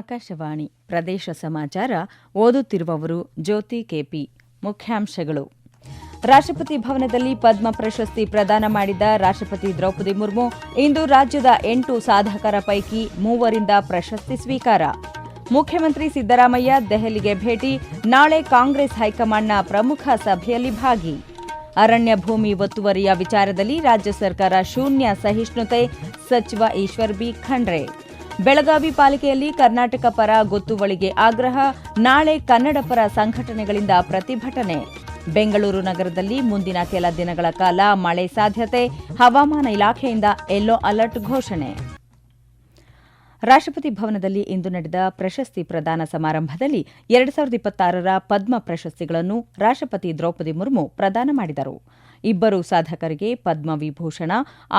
ಆಕಾಶವಾಣಿ ಪ್ರದೇಶ ಸಮಾಚಾರ ಓದುತ್ತಿರುವವರು ಜ್ಯೋತಿ ಕೆಪಿ. ಮುಖ್ಯಾಂಶಗಳು. ರಾಷ್ಟ್ರಪತಿ ಭವನದಲ್ಲಿ ಪದ್ಮ ಪ್ರಶಸ್ತಿ ಪ್ರದಾನ ಮಾಡಿದ ರಾಷ್ಟ್ರಪತಿ ದ್ರೌಪದಿ ಮುರ್ಮು ಇಂದು ರಾಜ್ಯದ 8 ಸಾಧಕರ ಪೈಕಿ 3ರಿಂದ ಪ್ರಶಸ್ತಿ ಸ್ವೀಕಾರ. ಮುಖ್ಯಮಂತ್ರಿ ಸಿದ್ದರಾಮಯ್ಯ ದೆಹಲಿಗೆ ಭೇಟಿ, ನಾಳೆ ಕಾಂಗ್ರೆಸ್ ಹೈಕಮಾಂಡ್ನ ಪ್ರಮುಖ ಸಭೆಯಲ್ಲಿ ಭಾಗಿ. ಅರಣ್ಯ ಭೂಮಿ ಒತ್ತುವರಿಯ ವಿಚಾರದಲ್ಲಿ ರಾಜ್ಯ ಸರ್ಕಾರ ಶೂನ್ಯ ಸಹಿಷ್ಣುತೆ, ಸಚಿವ ಈಶ್ವರ್ ಬಿ ಖಂಡ್ರೆ. ಬೆಳಗಾವಿ ಪಾಲಿಕೆಯಲ್ಲಿ ಕರ್ನಾಟಕ ಪರ ಗೊತ್ತುವಳಿಗೆ ಆಗ್ರಹ, ನಾಳೆ ಕನ್ನಡ ಪರ ಸಂಘಟನೆಗಳಿಂದ ಪ್ರತಿಭಟನೆ. ಬೆಂಗಳೂರು ನಗರದಲ್ಲಿ ಮುಂದಿನ ಕೆಲ ದಿನಗಳ ಕಾಲ ಮಳೆ ಸಾಧ್ಯತೆ, ಹವಾಮಾನ ಇಲಾಖೆಯಿಂದ ಯೆಲ್ಲೋ ಅಲರ್ಟ್ ಘೋಷಣೆ. ರಾಷ್ಟ್ರಪತಿ ಭವನದಲ್ಲಿ ಇಂದು ನಡೆದ ಪ್ರಶಸ್ತಿ ಪ್ರದಾನ ಸಮಾರಂಭದಲ್ಲಿ 2026ರ ಪದ್ಮ ಪ್ರಶಸ್ತಿಗಳನ್ನು ರಾಷ್ಟ್ರಪತಿ ದ್ರೌಪದಿ ಮುರ್ಮು ಪ್ರದಾನ ಮಾಡಿದರು. 2 ಸಾಧಕರಿಗೆ ಪದ್ಮವಿಭೂಷಣ,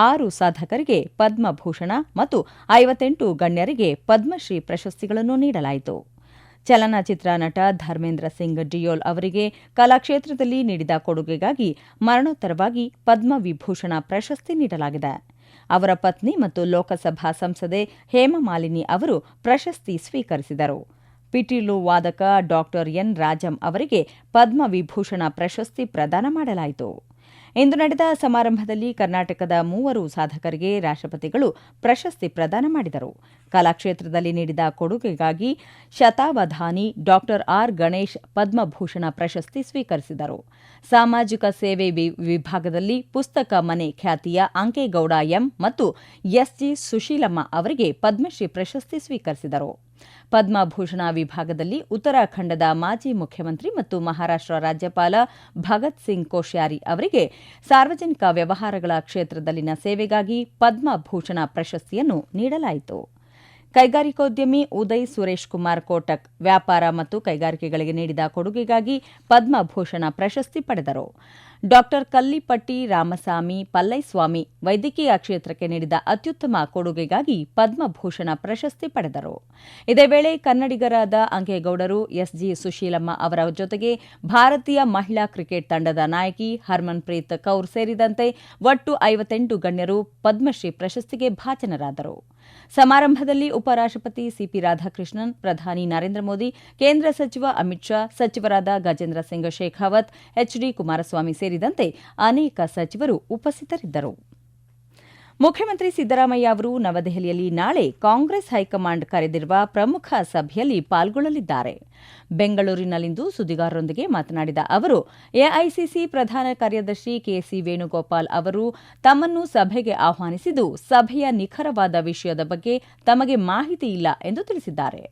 6 ಸಾಧಕರಿಗೆ ಪದ್ಮಭೂಷಣ ಮತ್ತು 58 ಗಣ್ಯರಿಗೆ ಪದ್ಮಶ್ರೀ ಪ್ರಶಸ್ತಿಗಳನ್ನು ನೀಡಲಾಯಿತು. ಚಲನಚಿತ್ರ ನಟ ಧರ್ಮೇಂದ್ರ ಸಿಂಗ್ ಡಿಯೋಲ್ ಅವರಿಗೆ ಕಲಾಕ್ಷೇತ್ರದಲ್ಲಿ ನೀಡಿದ ಕೊಡುಗೆಗಾಗಿ ಮರಣೋತ್ತರವಾಗಿ ಪದ್ಮವಿಭೂಷಣ ಪ್ರಶಸ್ತಿ ನೀಡಲಾಗಿದೆ. ಅವರ ಪತ್ನಿ ಮತ್ತು ಲೋಕಸಭಾ ಸಂಸದೆ ಹೇಮಮಾಲಿನಿ ಅವರು ಪ್ರಶಸ್ತಿ ಸ್ವೀಕರಿಸಿದರು. ಪಿಟೀಲು ವಾದಕ ಡಾ ಎನ್ ರಾಜಂ ಅವರಿಗೆ ಪದ್ಮವಿಭೂಷಣ ಪ್ರಶಸ್ತಿ ಪ್ರದಾನ ಮಾಡಲಾಯಿತು. ಇಂದು ನಡೆದ ಸಮಾರಂಭದಲ್ಲಿ ಕರ್ನಾಟಕದ 3 ಸಾಧಕರಿಗೆ ರಾಷ್ಟ್ರಪತಿಗಳು ಪ್ರಶಸ್ತಿ ಪ್ರದಾನ ಮಾಡಿದರು. ಕಲಾಕ್ಷೇತ್ರದಲ್ಲಿ ನೀಡಿದ ಕೊಡುಗೆಗಾಗಿ ಶತಾವಧಾನಿ ಡಾ ಆರ್ ಗಣೇಶ್ ಪದ್ಮಭೂಷಣ ಪ್ರಶಸ್ತಿ ಸ್ವೀಕರಿಸಿದರು. ಸಾಮಾಜಿಕ ಸೇವೆ ವಿಭಾಗದಲ್ಲಿ ಪುಸ್ತಕ ಮನೆ ಖ್ಯಾತಿಯ ಅಂಕೇಗೌಡ ಎಂ ಮತ್ತು ಎಸ್ಜಿ ಸುಶೀಲಮ್ಮ ಅವರಿಗೆ ಪದ್ಮಶ್ರೀ ಪ್ರಶಸ್ತಿ ಸ್ವೀಕರಿಸಿದರು. ಪದ್ಮಭೂಷಣ ವಿಭಾಗದಲ್ಲಿ ಉತ್ತರಾಖಂಡದ ಮಾಜಿ ಮುಖ್ಯಮಂತ್ರಿ ಮತ್ತು ಮಹಾರಾಷ್ಟ್ರ ರಾಜ್ಯಪಾಲ ಭಗತ್ ಸಿಂಗ್ ಕೋಶ್ಯಾರಿ ಅವರಿಗೆ ಸಾರ್ವಜನಿಕ ವ್ಯವಹಾರಗಳ ಕ್ಷೇತ್ರದಲ್ಲಿನ ಸೇವೆಗಾಗಿ ಪದ್ಮಭೂಷಣ ಪ್ರಶಸ್ತಿಯನ್ನು ನೀಡಲಾಯಿತು. ಕೈಗಾರಿಕೋದ್ಯಮಿ ಉದಯ್ ಸುರೇಶ್ ಕುಮಾರ್ ಕೋಟಕ್ ವ್ಯಾಪಾರ ಮತ್ತು ಕೈಗಾರಿಕೆಗಳಿಗೆ ನೀಡಿದ ಕೊಡುಗೆಗಾಗಿ ಪದ್ಮಭೂಷಣ ಪ್ರಶಸ್ತಿ ಪಡೆದರು. ಡಾ ಕಲ್ಲಿಪಟ್ಟಿ ರಾಮಸ್ವಾಮಿ ಪಲ್ಲೈಸ್ವಾಮಿ ವೈದ್ಯಕೀಯ ಕ್ಷೇತ್ರಕ್ಕೆ ನೀಡಿದ ಅತ್ಯುತ್ತಮ ಕೊಡುಗೆಗಾಗಿ ಪದ್ಮಭೂಷಣ ಪ್ರಶಸ್ತಿ ಪಡೆದರು. ಇದೇ ವೇಳೆ ಕನ್ನಡಿಗರಾದ ಅಂಕೇಗೌಡರು ಎಸ್ಜಿ ಸುಶೀಲಮ್ಮ ಅವರ ಜೊತೆಗೆ ಭಾರತೀಯ ಮಹಿಳಾ ಕ್ರಿಕೆಟ್ ತಂಡದ ನಾಯಕಿ ಹರ್ಮನ್ಪ್ರೀತ್ ಕೌರ್ ಸೇರಿದಂತೆ ಒಟ್ಟು 58 ಗಣ್ಯರು ಪದ್ಮಶ್ರೀ ಪ್ರಶಸ್ತಿಗೆ ಭಾಜನರಾದರು. ಸಮಾರಂಭದಲ್ಲಿ ಉಪರಾಷ್ಟ್ರಪತಿ ಸಿಪಿ ರಾಧಾಕೃಷ್ಣನ್, ಪ್ರಧಾನಿ ನರೇಂದ್ರ ಮೋದಿ, ಕೇಂದ್ರ ಸಚಿವ ಅಮಿತ್ ಶಾ, ಸಚಿವರಾದ ಗಜೇಂದ್ರ ಸಿಂಗ್ ಶೇಖಾವತ್, ಎಚ್ಡಿ ಕುಮಾರಸ್ವಾಮಿ ಸೇರಿದಂತೆ ಅನೇಕ ಸಚಿವರು ಉಪಸ್ಥಿತರಿದ್ದರು. ಮುಖ್ಯಮಂತ್ರಿ ಸಿದ್ದರಾಮಯ್ಯ ಅವರು ನವದೆಹಲಿಯಲ್ಲಿ ನಾಳೆ ಕಾಂಗ್ರೆಸ್ ಹೈಕಮಾಂಡ್ ಕರೆದಿರುವ ಪ್ರಮುಖ ಸಭೆಯಲ್ಲಿ ಪಾಲ್ಗೊಳ್ಳಲಿದ್ದಾರೆ. ಬೆಂಗಳೂರಿನಲ್ಲಿಂದು ಸುದ್ದಿಗಾರರೊಂದಿಗೆ ಮಾತನಾಡಿದ ಅವರು, ಎಐಸಿಸಿ ಪ್ರಧಾನ ಕಾರ್ಯದರ್ಶಿ ಕೆಸಿ ವೇಣುಗೋಪಾಲ್ ಅವರು ತಮ್ಮನ್ನು ಸಭೆಗೆ ಆಹ್ವಾನಿಸಿದ್ದು, ಸಭೆಯ ನಿಖರವಾದ ವಿಷಯದ ಬಗ್ಗೆ ತಮಗೆ ಮಾಹಿತಿ ಇಲ್ಲ ಎಂದು ತಿಳಿಸಿದ್ದಾರೆ.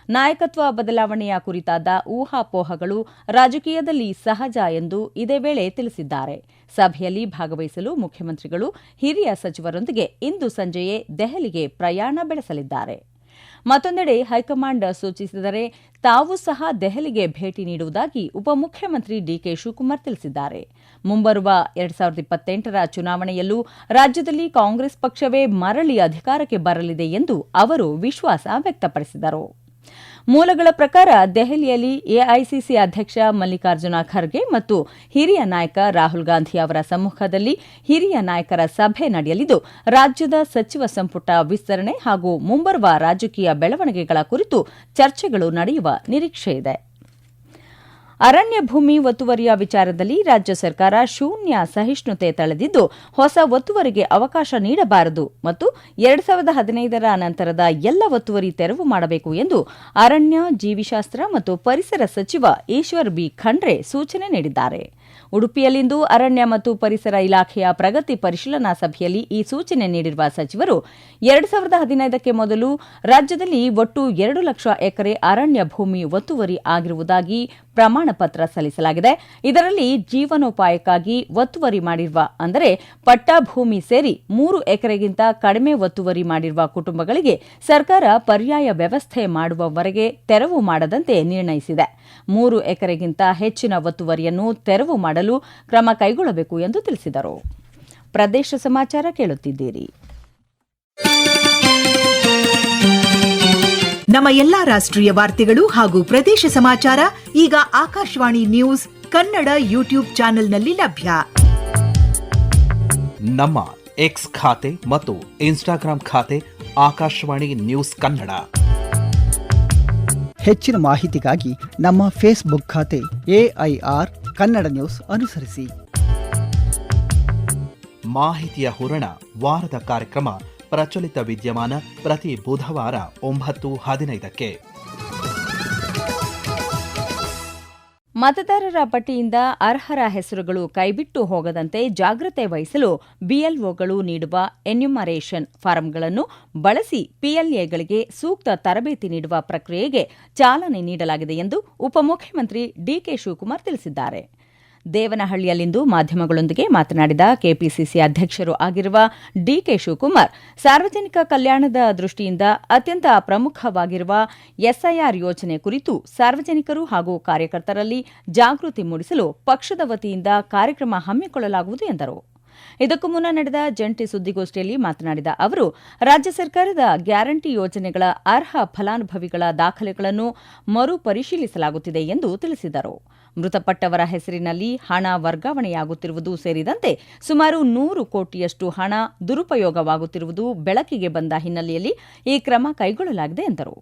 ನಾಯಕತ್ವ ಬದಲಾವಣೆಯ ಕುರಿತಾದ ಊಹಾಪೋಹಗಳು ರಾಜಕೀಯದಲ್ಲಿ ಸಹಜ ಎಂದು ಇದೇ ವೇಳೆ ತಿಳಿಸಿದ್ದಾರೆ. ಸಭೆಯಲ್ಲಿ ಭಾಗವಹಿಸಲು ಮುಖ್ಯಮಂತ್ರಿಗಳು ಹಿರಿಯ ಸಚಿವರೊಂದಿಗೆ ಇಂದು ಸಂಜೆಯೇ ದೆಹಲಿಗೆ ಪ್ರಯಾಣ ಬೆಳೆಸಲಿದ್ದಾರೆ. ಮತ್ತೊಂದೆಡೆ ಹೈಕಮಾಂಡ್ ಸೂಚಿಸಿದರೆ ತಾವು ಸಹ ದೆಹಲಿಗೆ ಭೇಟಿ ನೀಡುವುದಾಗಿ ಉಪಮುಖ್ಯಮಂತ್ರಿ ಡಿಕೆ ಶಿವಕುಮಾರ್ ತಿಳಿಸಿದ್ದಾರೆ. ಮುಂಬರುವ 2028ರ ಚುನಾವಣೆಯಲ್ಲೂ ರಾಜ್ಯದಲ್ಲಿ ಕಾಂಗ್ರೆಸ್ ಪಕ್ಷವೇ ಮರಳಿ ಅಧಿಕಾರಕ್ಕೆ ಬರಲಿದೆ ಎಂದು ಅವರು ವಿಶ್ವಾಸ ವ್ಯಕ್ತಪಡಿಸಿದರು. ಮೂಲಗಳ ಪ್ರಕಾರ ದೆಹಲಿಯಲ್ಲಿ ಎಐಸಿಸಿ ಅಧ್ಯಕ್ಷ ಮಲ್ಲಿಕಾರ್ಜುನ ಖರ್ಗೆ ಮತ್ತು ಹಿರಿಯ ನಾಯಕ ರಾಹುಲ್ ಗಾಂಧಿ ಅವರ ಸಮ್ಮುಖದಲ್ಲಿ ಹಿರಿಯ ನಾಯಕರ ಸಭೆ ನಡೆಯಲಿದ್ದು, ರಾಜ್ಯದ ಸಚಿವ ಸಂಪುಟ ವಿಸ್ತರಣೆ ಹಾಗೂ ಮುಂಬರುವ ರಾಜಕೀಯ ಬೆಳವಣಿಗೆಗಳ ಕುರಿತು ಚರ್ಚೆಗಳು ನಡೆಯುವ ನಿರೀಕ್ಷೆಯಿದೆ. ಅರಣ್ಯ ಭೂಮಿ ಒತ್ತುವರಿಯ ವಿಚಾರದಲ್ಲಿ ರಾಜ್ಯ ಸರ್ಕಾರ ಶೂನ್ಯ ಸಹಿಷ್ಣುತೆ ತಳೆದಿದ್ದು, ಹೊಸ ಒತ್ತುವರಿಗೆ ಅವಕಾಶ ನೀಡಬಾರದು ಮತ್ತು 2015ರ ನಂತರದ ಎಲ್ಲ ಒತ್ತುವರಿ ತೆರವು ಮಾಡಬೇಕು ಎಂದು ಅರಣ್ಯ, ಜೀವಿಶಾಸ್ತ್ರ ಮತ್ತು ಪರಿಸರ ಸಚಿವ ಈಶ್ವರ್ ಬಿ ಖಂಡ್ರೆ ಸೂಚನೆ ನೀಡಿದ್ದಾರೆ. ಉಡುಪಿಯಲ್ಲಿಂದು ಅರಣ್ಯ ಮತ್ತು ಪರಿಸರ ಇಲಾಖೆಯ ಪ್ರಗತಿ ಪರಿಶೀಲನಾ ಸಭೆಯಲ್ಲಿ ಈ ಸೂಚನೆ ನೀಡಿರುವ ಸಚಿವರು 2015ಕ್ಕೆ ಮೊದಲು ರಾಜ್ಯದಲ್ಲಿ ಒಟ್ಟು 2 ಲಕ್ಷ ಎಕರೆ ಅರಣ್ಯ ಭೂಮಿ ಒತ್ತುವರಿ ಆಗಿರುವುದಾಗಿ ಪ್ರಮಾಣ ಪತ್ರ ಸಲ್ಲಿಸಲಾಗಿದೆ. ಇದರಲ್ಲಿ ಜೀವನೋಪಾಯಕ್ಕಾಗಿ ಒತ್ತುವರಿ ಮಾಡಿರುವ, ಅಂದರೆ ಪಟ್ಟಾ ಭೂಮಿ ಸೇರಿ 3 ಎಕರೆಗಿಂತ ಕಡಿಮೆ ಒತ್ತುವರಿ ಮಾಡಿರುವ ಕುಟುಂಬಗಳಿಗೆ ಸರ್ಕಾರ ಪರ್ಯಾಯ ವ್ಯವಸ್ಥೆ ಮಾಡುವವರೆಗೆ ತೆರವು ಮಾಡದಂತೆ ನಿರ್ಣಯಿಸಿದೆ. 3 ಎಕರೆಗಿಂತ ಹೆಚ್ಚಿನ ಒತ್ತುವರಿಯನ್ನು ತೆರವು ಮಾಡಲು ಕ್ರಮ ಕೈಗೊಳ್ಳಬೇಕು ಎಂದು ತಿಳಿಸಿದರು. ಪ್ರದೇಶ ಸಮಾಚಾರ ಕೇಳುತ್ತಿದ್ದೀರಿ. ನಮ್ಮ ಎಲ್ಲಾ ರಾಷ್ಟ್ರೀಯ ವಾರ್ತೆಗಳು ಹಾಗೂ ಪ್ರದೇಶ ಸಮಾಚಾರ ಈಗ ಆಕಾಶವಾಣಿ ನ್ಯೂಸ್ ಕನ್ನಡ ಯೂಟ್ಯೂಬ್ ಚಾನೆಲ್ನಲ್ಲಿ ಲಭ್ಯ. ನಮ್ಮ ಎಕ್ಸ್ ಖಾತೆ ಮತ್ತು ಇನ್ಸ್ಟಾಗ್ರಾಂ ಖಾತೆ ಆಕಾಶವಾಣಿ ನ್ಯೂಸ್ ಕನ್ನಡ. ಹೆಚ್ಚಿನ ಮಾಹಿತಿಗಾಗಿ ನಮ್ಮ ಫೇಸ್ಬುಕ್ ಖಾತೆ AIR ಕನ್ನಡ ನ್ಯೂಸ್ ಅನುಸರಿಸಿ. ಮಾಹಿತಿಯ ಹೂರಣ ವಾರದ ಕಾರ್ಯಕ್ರಮ ಪ್ರಚಲಿತ ವಿದ್ಯಮಾನ ಪ್ರತಿ ಬುಧವಾರ 9:15ಕ್ಕೆ. ಮತದಾರರ ಪಟ್ಟಿಯಿಂದ ಅರ್ಹರ ಹೆಸರುಗಳು ಕೈಬಿಟ್ಟು ಹೋಗದಂತೆ ಜಾಗ್ರತೆ ವಹಿಸಲು ಬಿಎಲ್ಒಗಳು ನೀಡುವ ಎನ್ಯುಮರೇಷನ್ ಫಾರಂಗಳನ್ನು ಬಳಸಿ ಪಿಎಲ್ಎಗಳಿಗೆ ಸೂಕ್ತ ತರಬೇತಿ ನೀಡುವ ಪ್ರಕ್ರಿಯೆಗೆ ಚಾಲನೆ ನೀಡಲಾಗಿದೆ ಎಂದು ಉಪಮುಖ್ಯಮಂತ್ರಿ ಡಿಕೆ ಶಿವಕುಮಾರ್ ತಿಳಿಸಿದ್ದಾರೆ. ದೇವನಹಳ್ಳಿಯಲ್ಲಿಂದು ಮಾಧ್ಯಮಗಳೊಂದಿಗೆ ಮಾತನಾಡಿದ ಕೆಪಿಸಿಸಿ ಅಧ್ಯಕ್ಷರೂ ಆಗಿರುವ ಡಿಕೆ ಶಿವಕುಮಾರ್, ಸಾರ್ವಜನಿಕ ಕಲ್ಯಾಣದ ದೃಷ್ಟಿಯಿಂದ ಅತ್ಯಂತ ಪ್ರಮುಖವಾಗಿರುವ ಎಸ್ಐಆರ್ ಯೋಜನೆ ಕುರಿತು ಸಾರ್ವಜನಿಕರು ಹಾಗೂ ಕಾರ್ಯಕರ್ತರಲ್ಲಿ ಜಾಗೃತಿ ಮೂಡಿಸಲು ಪಕ್ಷದ ವತಿಯಿಂದ ಕಾರ್ಯಕ್ರಮ ಹಮ್ಮಿಕೊಳ್ಳಲಾಗುವುದು ಎಂದರು. ಇದಕ್ಕೂ ಮುನ್ನ ನಡೆದ ಜಂಟಿ ಸುದ್ದಿಗೋಷ್ಠಿಯಲ್ಲಿ ಮಾತನಾಡಿದ ಅವರು, ರಾಜ್ಯ ಸರ್ಕಾರದ ಗ್ಯಾರಂಟಿ ಯೋಜನೆಗಳ ಅರ್ಹ ಫಲಾನುಭವಿಗಳ ದಾಖಲೆಗಳನ್ನು ಮರುಪರಿಶೀಲಿಸಲಾಗುತ್ತಿದೆ ಎಂದು ತಿಳಿಸಿದರು. ಮೃತಪಟ್ಟವರ ಹೆಸರಿನಲ್ಲಿ ಹಣ ವರ್ಗಾವಣೆಯಾಗುತ್ತಿರುವುದು ಸೇರಿದಂತೆ ಸುಮಾರು 100 ಕೋಟಿಯಷ್ಟು ಹಣ ದುರುಪಯೋಗವಾಗುತ್ತಿರುವುದು ಬೆಳಕಿಗೆ ಬಂದ ಹಿನ್ನೆಲೆಯಲ್ಲಿ ಈ ಕ್ರಮ ಕೈಗೊಳ್ಳಲಾಗಿದೆ ಎಂದರು.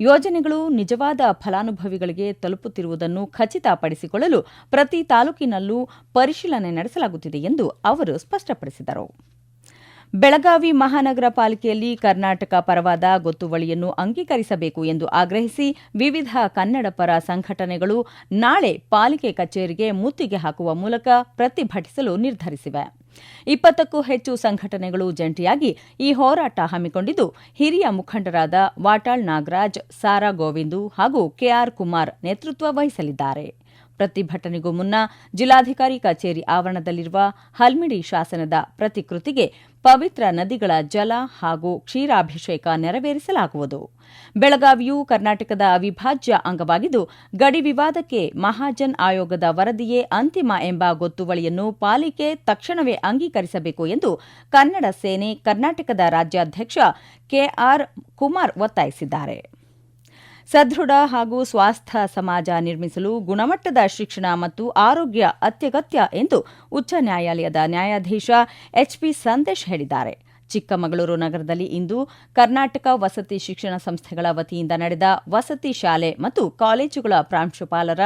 ಯೋಜನೆಗಳು ನಿಜವಾದ ಫಲಾನುಭವಿಗಳಿಗೆ ತಲುಪುತ್ತಿರುವುದನ್ನು ಖಚಿತಪಡಿಸಿಕೊಳ್ಳಲು ಪ್ರತಿ ತಾಲೂಕಿನಲ್ಲೂ ಪರಿಶೀಲನೆ ನಡೆಸಲಾಗುತ್ತಿದೆ ಎಂದು ಅವರು ಸ್ಪಷ್ಟಪಡಿಸಿದರು. ಬೆಳಗಾವಿ ಮಹಾನಗರ ಪಾಲಿಕೆಯಲ್ಲಿ ಕರ್ನಾಟಕ ಪರವಾದ ಗೊತ್ತುವಳಿಯನ್ನು ಅಂಗೀಕರಿಸಬೇಕು ಎಂದು ಆಗ್ರಹಿಸಿ ವಿವಿಧ ಕನ್ನಡ ಪರ ಸಂಘಟನೆಗಳು ನಾಳೆ ಪಾಲಿಕೆ ಕಚೇರಿಗೆ ಮುತ್ತಿಗೆ ಹಾಕುವ ಮೂಲಕ ಪ್ರತಿಭಟಿಸಲು ನಿರ್ಧರಿಸಿವೆ. 20ಕ್ಕೂ ಹೆಚ್ಚು ಸಂಘಟನೆಗಳು ಜಂಟಿಯಾಗಿ ಈ ಹೋರಾಟ ಹಮ್ಮಿಕೊಂಡಿದ್ದು, ಹಿರಿಯ ಮುಖಂಡರಾದ ವಾಟಾಳ್ ನಾಗರಾಜ್, ಸಾರಾ ಗೋವಿಂದು ಹಾಗೂ ಕೆಆರ್ ಕುಮಾರ್ ನೇತೃತ್ವ ವಹಿಸಲಿದ್ದಾರೆ. ಪ್ರತಿಭಟನೆಗೂ ಮುನ್ನ ಜಿಲ್ಲಾಧಿಕಾರಿ ಕಚೇರಿ ಆವರಣದಲ್ಲಿರುವ ಹಲ್ಮಿಡಿ ಶಾಸನದ ಪ್ರತಿಕೃತಿಗೆ ಪವಿತ್ರ ನದಿಗಳ ಜಲ ಹಾಗೂ ಕ್ಷೀರಾಭಿಷೇಕ ನೆರವೇರಿಸಲಾಗುವುದು. ಬೆಳಗಾವಿಯು ಕರ್ನಾಟಕದ ಅವಿಭಾಜ್ಯ ಅಂಗವಾಗಿದ್ದು, ಗಡಿ ವಿವಾದಕ್ಕೆ ಮಹಾಜನ್ ಆಯೋಗದ ವರದಿಯೇ ಅಂತಿಮ ಎಂಬ ಗೊತ್ತುವಳಿಯನ್ನು ಪಾಲಿಕೆ ತಕ್ಷಣವೇ ಅಂಗೀಕರಿಸಬೇಕು ಎಂದು ಕನ್ನಡ ಸೇನೆ ಕರ್ನಾಟಕದ ರಾಜ್ಯಾಧ್ಯಕ್ಷ ಕೆಆರ್ ಕುಮಾರ್ ಒತ್ತಾಯಿಸಿದ್ದಾರೆ. ಸದೃಢ ಹಾಗೂ ಸ್ವಾಸ್ಥ್ಯ ಸಮಾಜ ನಿರ್ಮಿಸಲು ಗುಣಮಟ್ಟದ ಶಿಕ್ಷಣ ಮತ್ತು ಆರೋಗ್ಯ ಅತ್ಯಗತ್ಯ ಎಂದು ಉಚ್ಚ ನ್ಯಾಯಾಲಯದ ನ್ಯಾಯಾಧೀಶ ಎಚ್ಪಿ ಸಂದೇಶ್ ಹೇಳಿದ್ದಾರೆ. ಚಿಕ್ಕಮಗಳೂರು ನಗರದಲ್ಲಿ ಇಂದು ಕರ್ನಾಟಕ ವಸತಿ ಶಿಕ್ಷಣ ಸಂಸ್ಥೆಗಳ ವತಿಯಿಂದ ನಡೆದ ವಸತಿ ಶಾಲೆ ಮತ್ತು ಕಾಲೇಜುಗಳ ಪ್ರಾಂಶುಪಾಲರ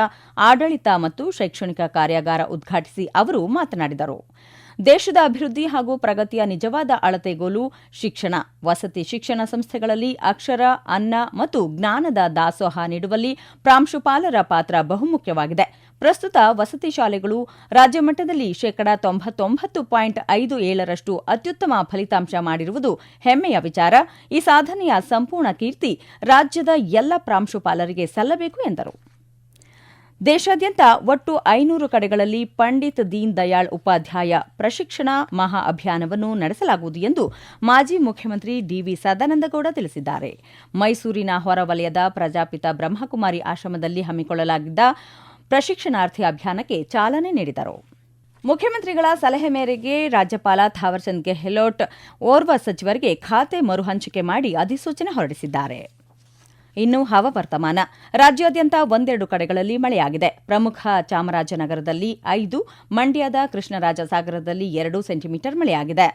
ಆಡಳಿತ ಮತ್ತು ಶೈಕ್ಷಣಿಕ ಕಾರ್ಯಾಗಾರ ಉದ್ಘಾಟಿಸಿ ಅವರು ಮಾತನಾಡಿದರು. ದೇಶದ ಅಭಿವೃದ್ಧಿ ಹಾಗೂ ಪ್ರಗತಿಯ ನಿಜವಾದ ಅಳತೆಗೋಲು ಶಿಕ್ಷಣ. ವಸತಿ ಶಿಕ್ಷಣ ಸಂಸ್ಥೆಗಳಲ್ಲಿ ಅಕ್ಷರ, ಅನ್ನ ಮತ್ತು ಜ್ಞಾನದ ದಾಸೋಹ ನೀಡುವಲ್ಲಿ ಪ್ರಾಂಶುಪಾಲರ ಪಾತ್ರ ಬಹುಮುಖ್ಯವಾಗಿದೆ. ಪ್ರಸ್ತುತ ವಸತಿ ಶಾಲೆಗಳು ರಾಜ್ಯ ಮಟ್ಟದಲ್ಲಿ 99.57% ಅತ್ಯುತ್ತಮ ಫಲಿತಾಂಶ ಮಾಡಿರುವುದು ಹೆಮ್ಮೆಯ ವಿಚಾರ. ಈ ಸಾಧನೆಯ ಸಂಪೂರ್ಣ ಕೀರ್ತಿ ರಾಜ್ಯದ ಎಲ್ಲ ಪ್ರಾಂಶುಪಾಲರಿಗೆ ಸಲ್ಲಬೇಕು ಎಂದರು. ದೇಶಾದ್ಯಂತ ಒಟ್ಟು 500 ಕಡೆಗಳಲ್ಲಿ ಪಂಡಿತ್ ದೀನ್ ದಯಾಳ್ ಉಪಾಧ್ಯಾಯ ಪ್ರಶಿಕ್ಷಣ ಮಹಾ ಅಭಿಯಾನವನ್ನು ನಡೆಸಲಾಗುವುದು ಎಂದು ಮಾಜಿ ಮುಖ್ಯಮಂತ್ರಿ ಡಿವಿ ಸದಾನಂದಗೌಡ ತಿಳಿಸಿದ್ದಾರೆ. ಮೈಸೂರಿನ ಹೊರವಲಯದ ಪ್ರಜಾಪಿತ ಬ್ರಹ್ಮಕುಮಾರಿ ಆಶ್ರಮದಲ್ಲಿ ಹಮ್ಮಿಕೊಳ್ಳಲಾಗಿದ್ದ ಪ್ರಶಿಕ್ಷಣಾರ್ಥಿ ಅಭಿಯಾನಕ್ಕೆ ಚಾಲನೆ ನೀಡಿದರು. ಮುಖ್ಯಮಂತ್ರಿಗಳ ಸಲಹೆ ಮೇರೆಗೆ ರಾಜ್ಯಪಾಲ ಥಾವರ್ಚಂದ್ ಗೆಹ್ಲೋಟ್ ಓರ್ವ ಸಚಿವರಿಗೆ ಖಾತೆ ಮರುಹಂಚಿಕೆ ಮಾಡಿ ಅಧಿಸೂಚನೆ ಹೊರಡಿಸಿದ್ದಾರೆ. ಇನ್ನು ಹವಾವರ್ತಮಾನ. ರಾಜ್ಯಾದ್ಯಂತ ಒಂದೆರಡು ಕಡೆಗಳಲ್ಲಿ ಮಳೆಯಾಗಿದೆ. ಪ್ರಮುಖ ಚಾಮರಾಜನಗರದಲ್ಲಿ 5, ಮಂಡ್ಯದ ಕೃಷ್ಣರಾಜಸಾಗರದಲ್ಲಿ 2 ಸೆಂಟಿಮೀಟರ್ ಮಳೆಯಾಗಿದೆ.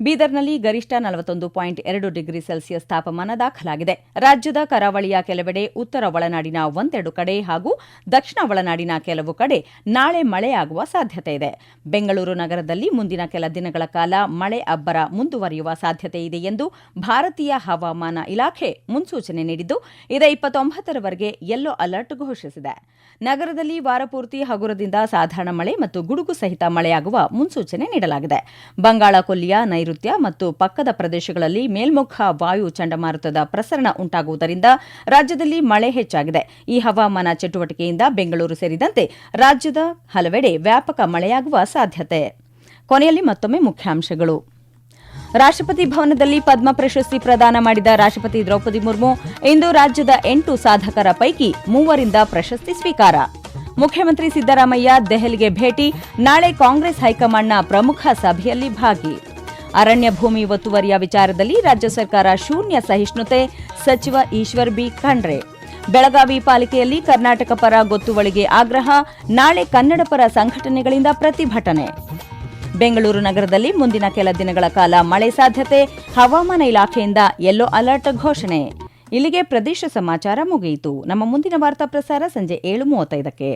ಬೀದರ್ನಲ್ಲಿ ಗರಿಷ್ಠ 41.2 ಡಿಗ್ರಿ ಸೆಲ್ಸಿಯಸ್ ತಾಪಮಾನ ದಾಖಲಾಗಿದೆ. ರಾಜ್ಯದ ಕರಾವಳಿಯ ಕೆಲವೆಡೆ, ಉತ್ತರ ಒಳನಾಡಿನ ಒಂದೆರಡು ಕಡೆ ಹಾಗೂ ದಕ್ಷಿಣ ಒಳನಾಡಿನ ಕೆಲವು ಕಡೆ ನಾಳೆ ಮಳೆಯಾಗುವ ಸಾಧ್ಯತೆ ಇದೆ. ಬೆಂಗಳೂರು ನಗರದಲ್ಲಿ ಮುಂದಿನ ಕೆಲ ದಿನಗಳ ಕಾಲ ಮಳೆ ಅಬ್ಬರ ಮುಂದುವರಿಯುವ ಸಾಧ್ಯತೆ ಇದೆ ಎಂದು ಭಾರತೀಯ ಹವಾಮಾನ ಇಲಾಖೆ ಮುನ್ಸೂಚನೆ ನೀಡಿದ್ದು, ಇದೇ 29ರವರೆಗೆ ಯೆಲ್ಲೋ ಅಲರ್ಟ್ ಘೋಷಿಸಿದೆ. ನಗರದಲ್ಲಿ ವಾರಪೂರ್ತಿ ಹಗುರದಿಂದ ಸಾಧಾರಣ ಮಳೆ ಮತ್ತು ಗುಡುಗು ಸಹಿತ ಮಳೆಯಾಗುವ ಮುನ್ಸೂಚನೆ ನೀಡಲಾಗಿದೆ. ಬಂಗಾಳ ಕೊಲ್ಲಿಯ ನೈಋತ್ಯ ಮತ್ತು ಪಕ್ಕದ ಪ್ರದೇಶಗಳಲ್ಲಿ ಮೇಲ್ಮುಖ ವಾಯು ಚಂಡಮಾರುತದ ಪ್ರಸರಣ ಉಂಟಾಗುವುದರಿಂದ ರಾಜ್ಯದಲ್ಲಿ ಮಳೆ ಹೆಚ್ಚಾಗಿದೆ. ಈ ಹವಾಮಾನ ಚಟುವಟಿಕೆಯಿಂದ ಬೆಂಗಳೂರು ಸೇರಿದಂತೆ ರಾಜ್ಯದ ಹಲವೆಡೆ ವ್ಯಾಪಕ ಮಳೆಯಾಗುವ ಸಾಧ್ಯತೆ. ಕೊನೆಯಲ್ಲಿ ಮತ್ತೊಮ್ಮೆ ಮುಖ್ಯಾಂಶಗಳು. ರಾಷ್ಟ್ರಪತಿ ಭವನದಲ್ಲಿ ಪದ್ಮ ಪ್ರಶಸ್ತಿ ಪ್ರದಾನ ಮಾಡಿದ ರಾಷ್ಟ್ರಪತಿ ದ್ರೌಪದಿ ಮುರ್ಮು ಇಂದು ರಾಜ್ಯದ 8 ಸಾಧಕರ ಪೈಕಿ 3ರಿಂದ ಪ್ರಶಸ್ತಿ ಸ್ವೀಕಾರ. ಮುಖ್ಯಮಂತ್ರಿ ಸಿದ್ದರಾಮಯ್ಯ ದೆಹಲಿಗೆ ಭೇಟಿ, ನಾಳೆ ಕಾಂಗ್ರೆಸ್ ಹೈಕಮಾಂಡ್ನ ಪ್ರಮುಖ ಸಭೆಯಲ್ಲಿ ಭಾಗಿ. ಅರಣ್ಯ ಭೂಮಿ ಒತ್ತುವರಿಯ ವಿಚಾರದಲ್ಲಿ ರಾಜ್ಯ ಸರ್ಕಾರ ಶೂನ್ಯ ಸಹಿಷ್ಣುತೆ, ಸಚಿವ ಈಶ್ವರ್ ಬಿ ಖಂಡ್ರೆ. ಬೆಳಗಾವಿ ಪಾಲಿಕೆಯಲ್ಲಿ ಕರ್ನಾಟಕ ಪರ ಗೊತ್ತುವಳಿಗೆ ಆಗ್ರಹ, ನಾಳೆ ಕನ್ನಡ ಪರ ಸಂಘಟನೆಗಳಿಂದ ಪ್ರತಿಭಟನೆ. ಬೆಂಗಳೂರು ನಗರದಲ್ಲಿ ಮುಂದಿನ ಕೆಲ ದಿನಗಳ ಕಾಲ ಮಳೆ ಸಾಧ್ಯತೆ, ಹವಾಮಾನ ಇಲಾಖೆಯಿಂದ ಯೆಲ್ಲೋ ಅಲರ್ಟ್ ಘೋಷಣೆ. ಇಲ್ಲಿಗೆ ಪ್ರದೇಶ ಸಮಾಚಾರ ಮುಗಿಯಿತು. ನಮ್ಮ ಮುಂದಿನ ವಾರ್ತಾ ಪ್ರಸಾರ ಸಂಜೆ 7:35ಕ್ಕೆ.